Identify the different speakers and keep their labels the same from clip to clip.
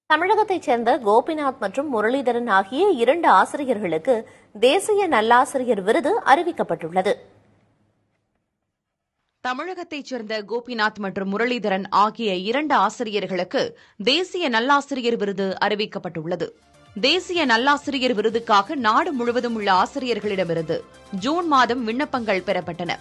Speaker 1: தமிழகத்தைச் சேர்ந்த கோபிநாத் மற்றும் முரளிதரன் ஆகிய 2 ஆசிரியர்களுக்கு தேசிய நல்லாசிரியர் விருது அறிவிக்கப்பட்டுள்ளது.
Speaker 2: தமிழகத்தைச் சேர்ந்த கோபிநாத் மற்றும் முரளிதரன் ஆகிய 2 ஆசிரியர்களுக்கு தேசிய நல்லாசிரியர் விருது அறிவிக்கப்பட்டுள்ளது. தேசிய நல்லாசிரியர் விருதுக்காக நாடு முழுவதும் உள்ள ஆசிரியர்களிடமிருந்து ஜூன் மாதம் விண்ணப்பங்கள் பெறப்பட்டன.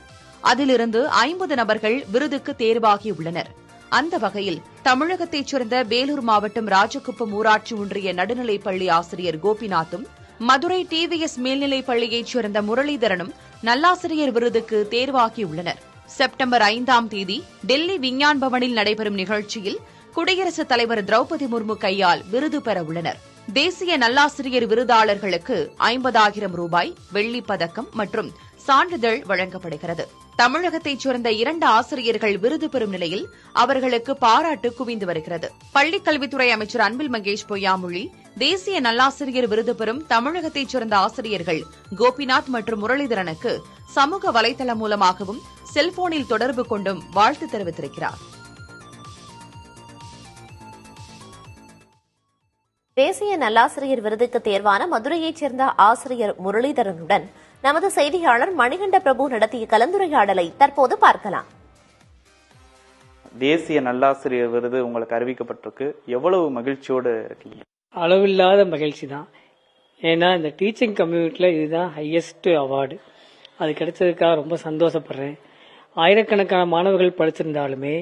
Speaker 2: அதிலிருந்து 50 நபர்கள் விருதுக்கு தேர்வாகியுள்ளனர். அந்த வகையில் தமிழகத்தைச் சேர்ந்த வேலூர் மாவட்டம் ராஜகுப்பம் ஊராட்சி ஒன்றிய நடுநிலைப் பள்ளி ஆசிரியர் கோபிநாத்தும், மதுரை டிவிஎஸ் மேல்நிலைப் பள்ளியைச் சேர்ந்த முரளிதரனும் நல்லாசிரியர் விருதுக்கு தேர்வாகியுள்ளனர். செப்டம்பர் 5ஆம் தேதி டெல்லி விஞ்ஞான் பவனில் நடைபெறும் நிகழ்ச்சியில் குடியரசுத் தலைவர் திரௌபதி முர்மு கையால் விருது பெற உள்ளனர். தேசிய நல்லாசிரியர் விருதாளர்களுக்கு 50,000 ரூபாய், வெள்ளிப் பதக்கம் மற்றும் சான்றிதழ் வழங்கப்படுகிறது. தமிழகத்தைச் சேர்ந்த 2 ஆசிரியர்கள் விருது பெறும் நிலையில் அவர்களுக்கு பாராட்டு குவிந்து வருகிறது. பள்ளிக் கல்வித்துறை அமைச்சர் அன்பில் மகேஷ் பொய்யாமொழி, தேசிய நல்லாசிரியர் விருது பெறும் தமிழகத்தைச் சேர்ந்த ஆசிரியர்கள் கோபிநாத் மற்றும் முரளிதரனுக்கு சமூக வலைதளம் மூலமாகவும் செல்போனில் தொடர்பு கொண்டும் வாழ்த்து தெரிவித்திருக்கிறார்.
Speaker 1: தேசிய நல்லாசிரியர் விருதுக்கு தேர்வான மதுரையைச் சேர்ந்த ஆசிரியர் முரளிதரனுடன் நமது செய்தியாளர் மணிகண்ட பிரபு நடத்திய கலந்துரையாடலை தற்போது பார்க்கலாம்.
Speaker 3: தேசிய நல்லாசிரியர் விருது உங்களுக்கு அறிவிக்கப்பட்டிருக்கு, எவ்வளவு மகிழ்ச்சியோடு இருக்கீங்க?
Speaker 4: அளவில்லாத மகிழ்ச்சி தான். ஏன்னா இந்த டீச்சிங் கம்யூனிட்டியில் இதுதான் ஹையஸ்ட் அவார்டு. அது கிடைச்சதுக்காக ரொம்ப சந்தோஷப்படுறேன். ஆயிரக்கணக்கான மாணவர்கள் படிச்சிருந்தாலுமே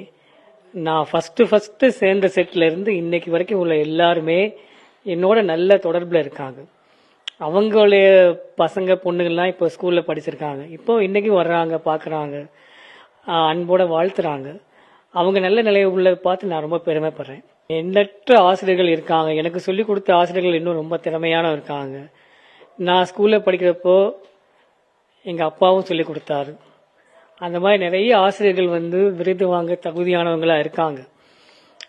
Speaker 4: நான் ஃபர்ஸ்ட் சேர்ந்த செட்ல இருந்து இன்னைக்கு வரைக்கும் உள்ள எல்லாருமே என்னோட நல்ல தொடர்பில் இருக்காங்க. அவங்களுடைய பசங்க பொண்ணுங்கள்லாம் இப்போ ஸ்கூலில் படிச்சிருக்காங்க. இப்போ இன்னைக்கு வர்றாங்க, பார்க்குறாங்க, அன்போட வாழ்த்துறாங்க. அவங்க நல்ல நிலையை உள்ளதை பார்த்து நான் ரொம்ப பெருமைப்படுறேன். எண்ணற்ற ஆசிரியர்கள் இருக்காங்க. எனக்கு சொல்லிக் கொடுத்த ஆசிரியர்கள் இன்னும் ரொம்ப திறமையான இருக்காங்க. நான் ஸ்கூலில் படிக்கிறப்போ எங்கள் அப்பாவும் சொல்லிக் கொடுத்தாரு. அந்த மாதிரி நிறைய ஆசிரியர்கள் விருது வாங்க தகுதியானவங்களா இருக்காங்க.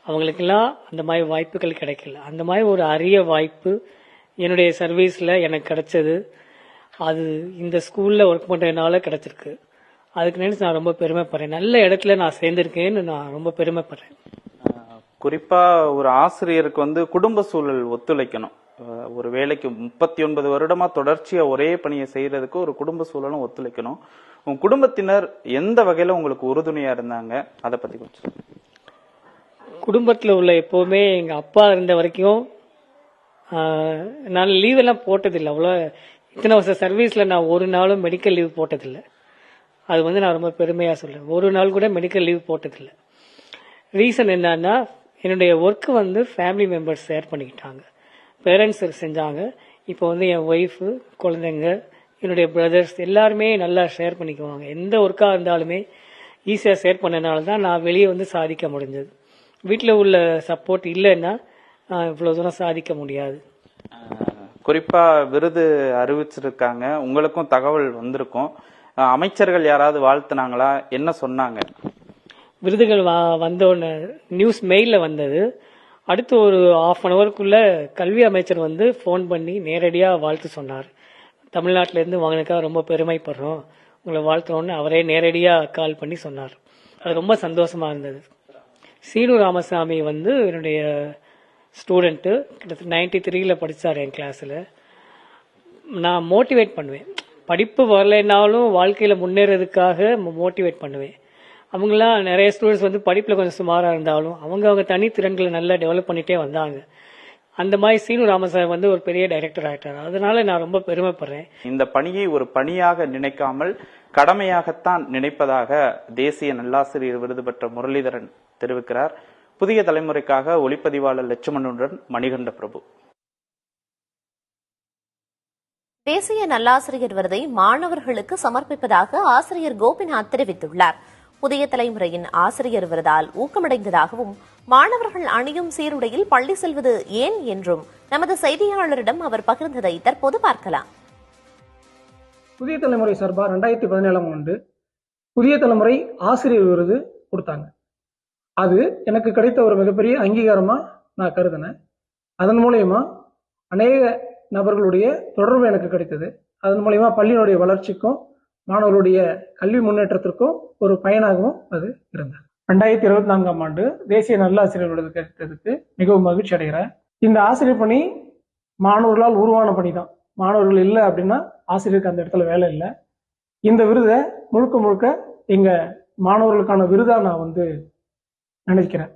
Speaker 4: அவங்களுக்கெல்லாம் அந்த மாதிரி வாய்ப்புகள் கிடைக்கல. அந்த மாதிரி ஒரு அரிய வாய்ப்பு என்னுடைய சர்வீஸில் எனக்கு கிடைச்சது. அது இந்த ஸ்கூலில் ஒர்க் பண்ணுறதுனால கிடைச்சிருக்கு. அதுக்கு நினைச்சு நான் ரொம்ப பெருமைப்படுறேன். நல்ல இடத்துல நான் சேர்ந்திருக்கேன்னு நான் ரொம்ப பெருமைப்படுறேன்.
Speaker 3: குறிப்பா ஒரு ஆசிரியருக்கு குடும்ப சூழல் ஒத்துழைக்கணும். ஒரு வேலைக்கு 39 வருடமா தொடர்ச்சியா ஒரே பணியை செய்யறதுக்கு ஒரு குடும்ப சூழலும் ஒத்துழைக்கணும். உங்க குடும்பத்தினர் எந்த வகையில உங்களுக்கு உறுதுணையா இருந்தாங்க, அதை பத்தி கொஞ்சம்.
Speaker 4: குடும்பத்தில் உள்ள எப்பவுமே எங்க அப்பா இருந்த வரைக்கும் நான் லீவ் எல்லாம் போட்டதில்லை. அவ்வளோ இத்தனை வருஷம் சர்வீஸ்ல நான் ஒரு நாளும் மெடிக்கல் லீவ் போட்டதில்லை. அது நான் ரொம்ப பெருமையா சொல்றேன். ஒரு நாள் கூட மெடிக்கல் லீவ் போட்டதில்லை. ரீசன் என்னன்னா, என்னுடைய ஒர்க்கு ஃபேமிலி மெம்பர்ஸ் ஷேர் பண்ணிக்கிட்டாங்க, பேரண்ட்ஸ் செஞ்சாங்க. இப்போ என் ஒய்ஃபு, குழந்தைங்க, என்னுடைய பிரதர்ஸ் எல்லாருமே நல்லா ஷேர் பண்ணிக்குவாங்க. எந்த ஒர்க்கா இருந்தாலுமே ஈஸியாக ஷேர் பண்ணனால தான் நான் வெளியே சாதிக்க முடிஞ்சது. வீட்டில் உள்ள சப்போர்ட் இல்லைன்னா இவ்வளவு தூரம் சாதிக்க முடியாது.
Speaker 3: குறிப்பா விருது அறிவிச்சிருக்காங்க, உங்களுக்கும் தகவல் வந்திருக்கும். அமைச்சர்கள் யாராவது வாழ்த்துனாங்களா, என்ன சொன்னாங்க?
Speaker 4: விருதுகள் வந்தோன்னு நியூஸ் மெயில வந்தது. அடுத்து ஒரு 1/2 ஹவருக்குள்ள கல்வி அமைச்சர் ஃபோன் பண்ணி நேரடியா வாழ்த்து சொன்னார். தமிழ்நாட்டில இருந்து வாங்கினதுக்காக ரொம்ப பெருமைப்படுறோம், உங்களை வாழ்த்துறோம்னு அவரே நேரடியா கால் பண்ணி சொன்னார். அது ரொம்ப சந்தோஷமா இருந்தது. சீனு ராமசாமி என்னுடைய ஸ்டூடெண்ட்டு, கிட்டத்தட்ட 93ல படிச்சார் என் கிளாஸ்ல. நான் மோட்டிவேட் பண்ணுவேன். படிப்பு வரலைன்னாலும் வாழ்க்கையில முன்னேறதுக்காக மோட்டிவேட் பண்ணுவேன். அவங்களாம் நிறைய ஸ்டூடெண்ட்ஸ் படிப்புல கொஞ்சம் சுமாரா இருந்தாலும் அவங்க தனித்திறன்களை நல்லா டெவலப் பண்ணிட்டே வந்தாங்க. அந்த மாதிரி சீனு ராமசாமி ஒரு பெரிய டைரக்டர் ஆயிட்டார். அதனால நான் ரொம்ப பெருமைப்படுறேன்.
Speaker 3: இந்த பணியை ஒரு பணியாக நினைக்காமல் கடமையாகத்தான் நினைப்பதாக தேசிய நல்லாசிரியர் விருது பெற்ற முரளிதரன் தெரிவிக்கிறார். புதிய தலைமுறைக்காக ஒளிப்பதிவாளர் லட்சுமணனுடன் மணிகண்ட பிரபு.
Speaker 1: தேசிய நல்லாசிரியர் விருதை மாணவர்களுக்கு சமர்ப்பிப்பதாக ஆசிரியர் கோபிநாத் தெரிவித்துள்ளார். புதிய தலைமுறையின் ஆசிரியர் விருதால் ஊக்கமடைந்ததாகவும், மாணவர்கள் அணியும் சீருடையில் பள்ளி செல்வது ஏன் என்றும் நமது செய்தியாளரிடம் அவர் பகிர்ந்ததை தற்போது பார்க்கலாம்.
Speaker 5: புதிய தலைமுறை சார்பா 2017ஆம் ஆண்டு புதிய தலைமுறை ஆசிரியர் விருது கொடுத்தாங்க. அது எனக்கு கிடைத்த ஒரு மிகப்பெரிய அங்கீகாரமா நான் கருதினேன். அதன் மூலயமா அநேக நபர்களுடைய தொடர்பு எனக்கு கிடைத்தது. அதன் மூலயமா பள்ளியினுடைய வளர்ச்சிக்கும் மாணவர்களுடைய கல்வி முன்னேற்றத்திற்கும் ஒரு பயனாகவும் அது இருந்தது. 2024ஆம் ஆண்டு தேசிய நல்லாசிரியர் விருது கிடைத்ததுக்கு மிகவும் மகிழ்ச்சி அடைகிறேன். இந்த ஆசிரியர் பணி மாணவர்களால் உருவான பணி தான். மாணவர்கள் இல்லை அப்படின்னா ஆசிரியருக்கு அந்த இடத்துல வேலை இல்லை. இந்த விருதை முழுக்க முழுக்க எங்க மாணவர்களுக்கான விருதா நான் நினைக்கிறேன்.